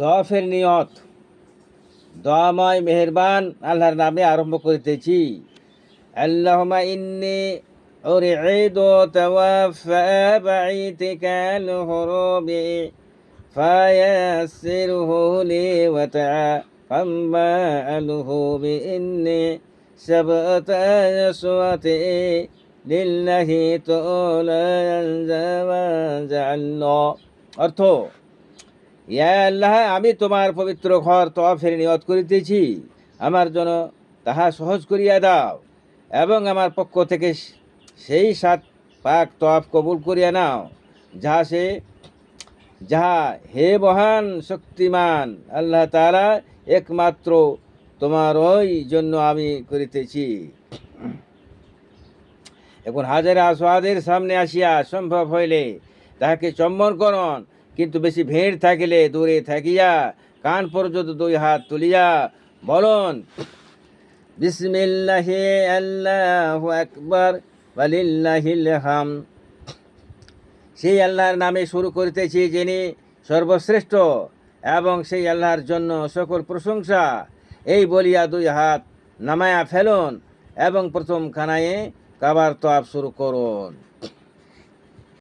তওয়াফের নিয়ত। দয়াময় মেহেরবান আল্লাহর নামে আরম্ভ করিতেছি। আল্লাহুম্মা ইন্নী উরঈদু তাওয়াফা বাইতিকাল হুরুবি ফায়াসসিরহু লি ওয়া তাকাব্বালহু বিইন্নী সাবতা আসওয়াতি লিল্লাহি তাআলা জাআল্লাহ। অর্থ, ইয়া আল্লাহ, আমি তোমার পবিত্র ঘর তওয়াফের নিয়ত করিতেছি, আমার জন্য তাহা সহজ করিয়া দাও এবং আমার পক্ষ থেকে সেই 7 পাক তওয়াফ কবুল করিয়া নাও, যাহা হে মহান শক্তিমান আল্লাহ তাআলা একমাত্র তোমারই জন্য আমি করিতেছি। এখন হাজারে আসওয়াদের সামনে আসিয়া সম্ভব হইলে তাহাকে চম্বন করুন, কিন্তু বেশি ভিড় থাকিলে দূরে থাকিয়া কান পর্যন্ত 2 হাত তুলিয়া বলুন, বিসমিল্লাহি আল্লাহু আকবার ওয়ালিল্লাহিল হামদ। সেই আল্লাহর নামে শুরু করিতেছি, যিনি সর্বশ্রেষ্ঠ, এবং সেই আল্লাহর জন্য সকল প্রশংসা। এই বলিয়া 2 হাত নামায়া ফেলুন এবং প্রথম খানায় কাবার তওয়াফ শুরু করুন।